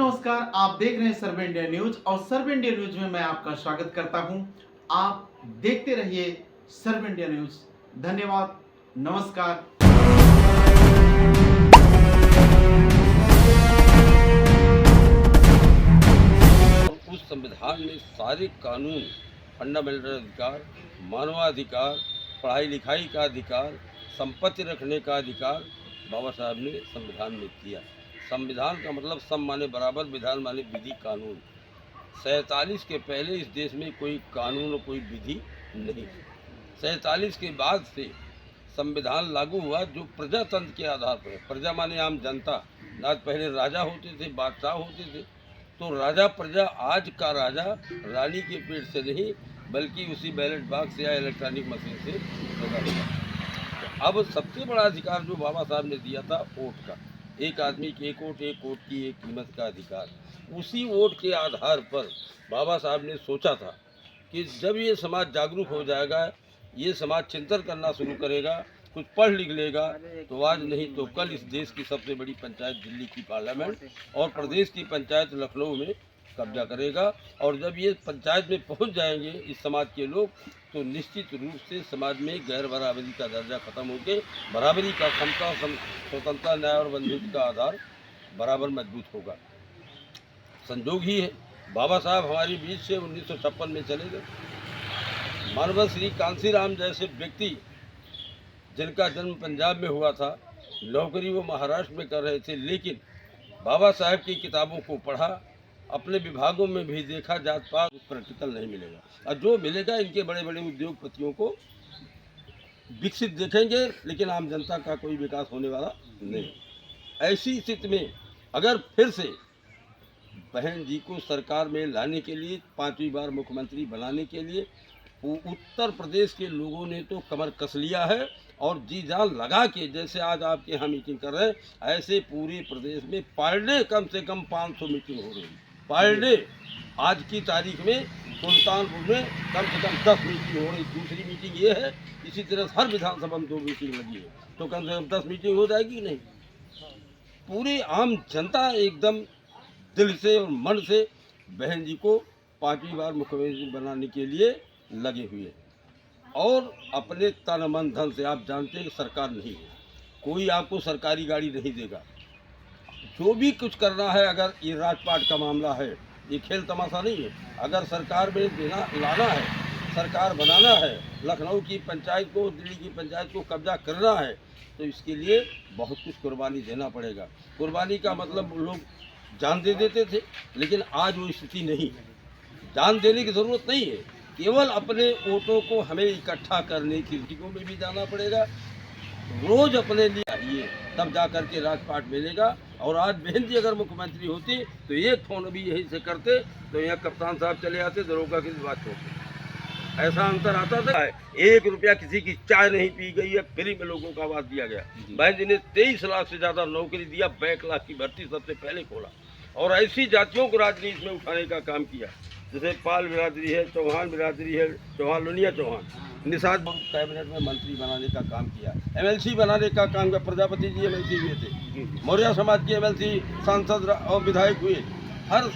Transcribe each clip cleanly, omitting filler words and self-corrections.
नमस्कार, आप देख रहे हैं सर्व इंडिया न्यूज और सर्व इंडिया न्यूज में मैं आपका स्वागत करता हूं। आप देखते रहिए सर्व इंडिया न्यूज। धन्यवाद, नमस्कार। उस संविधान में सारे कानून, फंडामेंटल अधिकार, मानवाधिकार, पढ़ाई लिखाई का अधिकार, संपत्ति रखने का अधिकार बाबा साहब ने संविधान में दिया। संविधान का मतलब सब माने बराबर, विधान माने विधि कानून। 47 के पहले इस देश में कोई कानून और कोई विधि नहीं। 47 के बाद से संविधान लागू हुआ जो प्रजातंत्र के आधार पर है। प्रजा माने आम जनता। आज पहले राजा होते थे, बादशाह होते थे, तो राजा प्रजा आज का राजा रानी के पेट से नहीं बल्कि उसी बैलेट बॉक्स या इलेक्ट्रॉनिक मशीन से पैदा हुआ। तो अब सबसे बड़ा अधिकार जो बाबा साहब ने दिया था वोट का, एक आदमी की एक वोट की एक कीमत का अधिकार। उसी वोट के आधार पर बाबा साहब ने सोचा था कि जब ये समाज जागरूक हो जाएगा, ये समाज चिंतन करना शुरू करेगा, कुछ पढ़ लिख लेगा, तो आज नहीं तो कल इस देश की सबसे बड़ी पंचायत दिल्ली की पार्लियामेंट और प्रदेश की पंचायत लखनऊ में कब्जा करेगा। और जब ये पंचायत में पहुंच जाएंगे इस समाज के लोग, तो निश्चित रूप से समाज में गैर बराबरी का दर्जा खत्म होकर बराबरी का, समता, स्वतंत्रता, न्याय और बंधुत्व का आधार बराबर मजबूत होगा। संजोग ही है बाबा साहब हमारी बीच से 1956 में चले गए। मानव श्री कांसीराम जैसे व्यक्ति जिनका जन्म पंजाब में हुआ था, नौकरी वो महाराष्ट्र में कर रहे थे, लेकिन बाबा साहब की किताबों को पढ़ा, अपने विभागों में भी देखा, जात पात प्रैक्टिकल नहीं मिलेगा। और जो मिलेगा इनके बड़े बड़े उद्योगपतियों को विकसित देखेंगे, लेकिन आम जनता का कोई विकास होने वाला नहीं। ऐसी स्थिति में अगर फिर से बहन जी को सरकार में लाने के लिए, 5वीं बार मुख्यमंत्री बनाने के लिए उत्तर प्रदेश के लोगों ने तो कमर कस लिया है और जी जान लगा के, जैसे आज आपके यहाँ मीटिंग कर रहे हैं, ऐसे पूरे प्रदेश में पर डे कम से कम 500 मीटिंग हो रही है। पर डे आज की तारीख में सुल्तानपुर में कम से कम 10 मीटिंग हो रही। दूसरी मीटिंग ये है, इसी तरह हर विधानसभा में 2 मीटिंग लगी है, तो कम से कम 10 मीटिंग हो जाएगी नहीं। पूरी आम जनता एकदम दिल से और मन से बहन जी को 5वीं बार मुख्यमंत्री बनाने के लिए लगे हुए और अपने तन मन धन से। आप जानते हैं सरकार नहीं है, कोई आपको सरकारी गाड़ी नहीं देगा। जो भी कुछ करना है, अगर ये राजपाट का मामला है, ये खेल तमाशा नहीं है। अगर सरकार में देना लाना है, सरकार बनाना है, लखनऊ की पंचायत को, दिल्ली की पंचायत को कब्जा करना है, तो इसके लिए बहुत कुछ कुर्बानी देना पड़ेगा। कुर्बानी का मतलब लोग जान दे देते थे, लेकिन आज वो स्थिति नहीं है। जान देने की ज़रूरत नहीं है, केवल अपने वोटों को हमें इकट्ठा करने की टिकों में भी जाना पड़ेगा। रोज अपने लिए आइए, तब जा कर के राजपाट मिलेगा। और आज बहन जी अगर मुख्यमंत्री होती तो एक फोन भी यही से करते, तो यहाँ कप्तान साहब चले आते, दरोगा की बात होती। ऐसा अंतर आता था। 1 रुपया किसी की चाय नहीं पी गई है, फ्री में लोगों का आवाज़ दिया गया। बहन जी ने 23 लाख से ज़्यादा नौकरी दिया, 22 लाख की भर्ती सबसे पहले खोला और ऐसी जातियों को राजनीति में उठाने का काम किया, जैसे पाल बिरादरी है, चौहान बिरादरी है, चौहान लुनिया चौहान, निषाद कैबिनेट में मंत्री बनाने का काम किया, MLC बनाने का काम किया। प्रजापति जी MLC हुए थे, मौर्य समाज के MLC सांसद और विधायक हुए। हर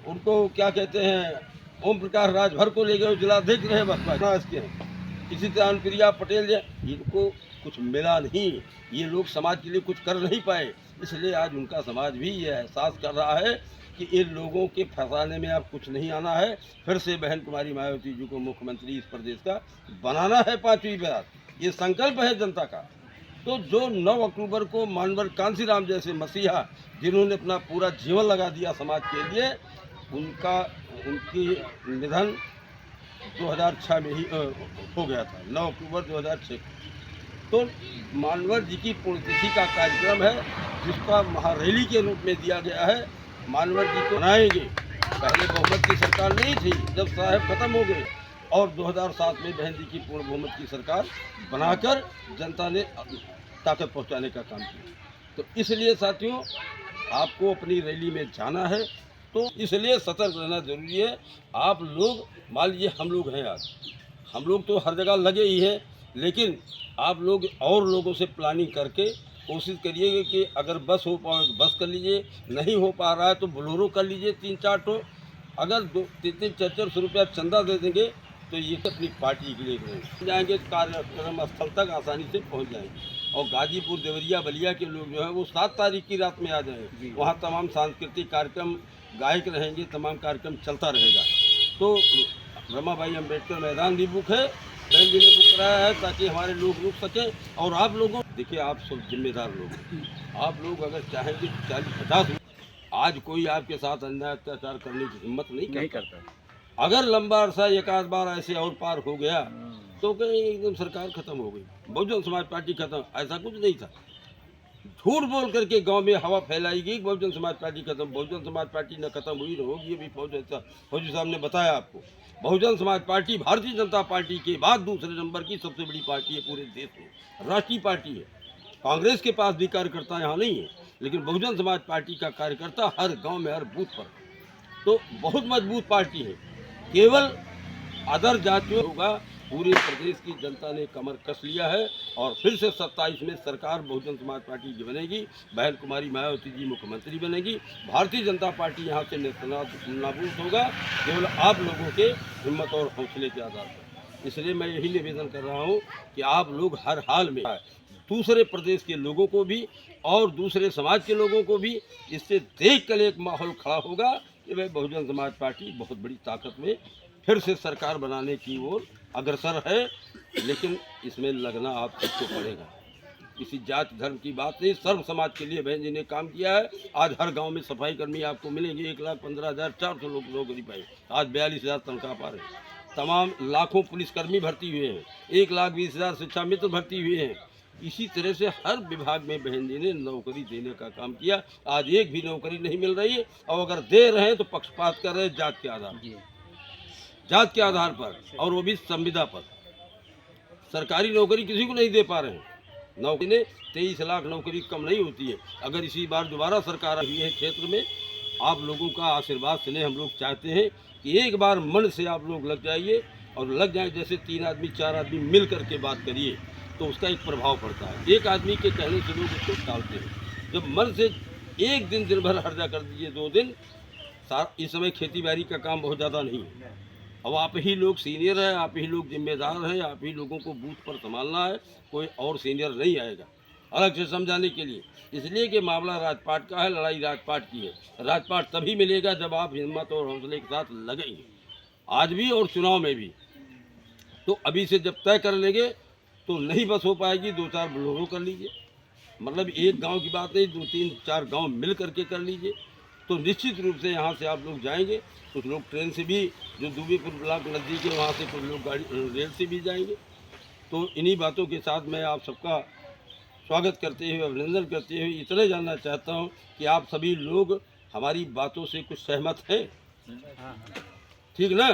उनको क्या कहते हैं, ओम प्रकाश राजभर को ले गए, जिलाध्यक्ष रहे बसपा के। इसी तरह अनुप्रिया पटेल जी, इनको कुछ मिला नहीं, ये लोग समाज के लिए कुछ कर नहीं पाए, इसलिए आज उनका समाज भी ये एहसास कर रहा है कि इन लोगों के फंसाने में अब कुछ नहीं आना है। फिर से बहन कुमारी मायावती जी को मुख्यमंत्री इस प्रदेश का बनाना है 5वीं बार, ये संकल्प है जनता का। तो जो 9 अक्टूबर को मानवर कांसीराम जैसे मसीहा, जिन्होंने अपना पूरा जीवन लगा दिया समाज के लिए, उनकी निधन 2006 में ही हो गया था, 9 अक्टूबर 2006। तो मानवर जी की पुण्यतिथि का कार्यक्रम है, जिसका महारैली के रूप में दिया गया है। मानवर जी को बनाएंगे। पहले बहुमत की सरकार नहीं थी, जब साहब खत्म हो गए और 2007 में बहन जी की पूर्ण बहुमत की सरकार बनाकर जनता ने ताकत पहुंचाने का काम किया। तो इसलिए साथियों, आपको अपनी रैली में जाना है, तो इसलिए सतर्क रहना जरूरी है। आप लोग, मान लीजिए हम लोग हैं, आज हम लोग तो हर जगह लगे ही हैं, लेकिन आप लोग और लोगों से प्लानिंग करके कोशिश करिएगा कि अगर बस हो पाए बस कर लीजिए, नहीं हो पा रहा है तो बोलेरो कर लीजिए 3-4 ठो। अगर 3-3, 4-400 रुपया चंदा दे देंगे तो ये अपनी पार्टी के लिए करेंगे। जाएंगे कार्यक्रम स्थल तक आसानी से पहुंच जाएंगे। और गाजीपुर, देवरिया, बलिया के लोग जो है वो 7 तारीख की रात में आ जाएंगे। वहाँ तमाम सांस्कृतिक कार्यक्रम, गायक रहेंगे, तमाम कार्यक्रम चलता रहेगा। तो रमा भाई अम्बेडकर मैदान भी बुक है, बैंक भी ने बुक कराया है ताकि हमारे लोग रुक सकें। और आप लोगों देखिए, आप सब जिम्मेदार लोग हैं। आप लोग अगर चाहेंगे 40-50, आज कोई आपके साथ अन्याय अत्याचार करने की हिम्मत नहीं करता। अगर लंबा अरसा एक आध बार ऐसे और पार हो गया तो कहीं एकदम सरकार खत्म हो गई, बहुजन समाज पार्टी खत्म, ऐसा कुछ नहीं था। झूठ बोल करके गांव में हवा फैलाई गई, बहुजन समाज पार्टी खत्म। बहुजन समाज पार्टी न खत्म हुई न होगी। अभी फौजी साहब ने बताया आपको, बहुजन समाज पार्टी भारतीय जनता पार्टी के बाद दूसरे नंबर की सबसे बड़ी पार्टी है पूरे देश में, राष्ट्रीय पार्टी है। कांग्रेस के पास भी कार्यकर्ता यहाँ नहीं है, लेकिन बहुजन समाज पार्टी का कार्यकर्ता हर गांव में, हर बूथ पर। तो बहुत मजबूत पार्टी है। केवल अदर जातियों होगा, पूरे प्रदेश की जनता ने कमर कस लिया है। और फिर से 27 में सरकार बहुजन समाज पार्टी की बनेगी, बहन कुमारी मायावती जी मुख्यमंत्री बनेगी, भारतीय जनता पार्टी यहाँ से नाबूद होगा, केवल आप लोगों के हिम्मत और हौसले के आधार पर। इसलिए मैं यही निवेदन कर रहा हूँ कि आप लोग हर हाल में दूसरे प्रदेश के लोगों को भी और दूसरे समाज के लोगों को भी इससे देख कर एक माहौल खड़ा होगा कि भाई बहुजन समाज पार्टी बहुत बड़ी ताकत में फिर से सरकार बनाने की ओर अग्रसर है। लेकिन इसमें लगना आप सबको पड़ेगा। किसी जाति धर्म की बात नहीं, सर्व समाज के लिए बहन जी ने काम किया है। आज हर गांव में सफाई कर्मी आपको मिलेंगे। 1,15,400 लोग नौकरी पाए, आज 42,000 तनख्वाह पा रहे हैं। तमाम लाखों पुलिसकर्मी भर्ती हुए हैं, 1,20,000 शिक्षा मित्र भर्ती हुए हैं। इसी तरह से हर विभाग में बहन जी ने नौकरी देने का काम किया। आज एक भी नौकरी नहीं मिल रही है, और अगर दे रहे हैं तो पक्षपात कर रहे हैं जात के आधार पर, और वो भी संविदा पर। सरकारी नौकरी किसी को नहीं दे पा रहे हैं। नौकरी ने 23 लाख नौकरी कम नहीं होती है। अगर इसी बार दोबारा सरकार आई है क्षेत्र में, आप लोगों का आशीर्वाद से हम लोग चाहते हैं कि एक बार मन से आप लोग लग जाइए, और लग जाए जैसे 3 आदमी 4 आदमी मिल करके बात करिए तो उसका एक प्रभाव पड़ता है। एक आदमी के कहने से लोग उसको टालते हैं। जब मन से एक दिन भर हर्जा कर दीजिए, 2 दिन, इस समय खेती बाड़ी का काम बहुत ज़्यादा नहीं है। अब आप ही लोग सीनियर हैं, आप ही लोग जिम्मेदार हैं, आप ही लोगों को बूथ पर संभालना है। कोई और सीनियर नहीं आएगा अलग से समझाने के लिए। इसलिए कि मामला राजपाट का है, लड़ाई राजपाट की है। राजपाट तभी मिलेगा जब आप हिम्मत और हौसले के साथ लगेंगे, आज भी और चुनाव में भी। तो अभी से जब तय कर लेंगे तो नहीं बस हो पाएगी, 2-4 बोलेरो कर लीजिए। मतलब एक गांव की बात नहीं, 2-3-4 गांव मिल करके कर लीजिए। तो निश्चित रूप से यहाँ से आप लोग जाएंगे। कुछ लोग ट्रेन से भी, जो दुबीपुर ब्लॉक नज़दीक है वहाँ से, कुछ लोग गाड़ी रेल से भी जाएंगे। तो इन्हीं बातों के साथ मैं आप सबका स्वागत करते हुए, अभिनंदन करते हुए इतना जानना चाहता हूँ कि आप सभी लोग हमारी बातों से कुछ सहमत हैं? ठीक ना?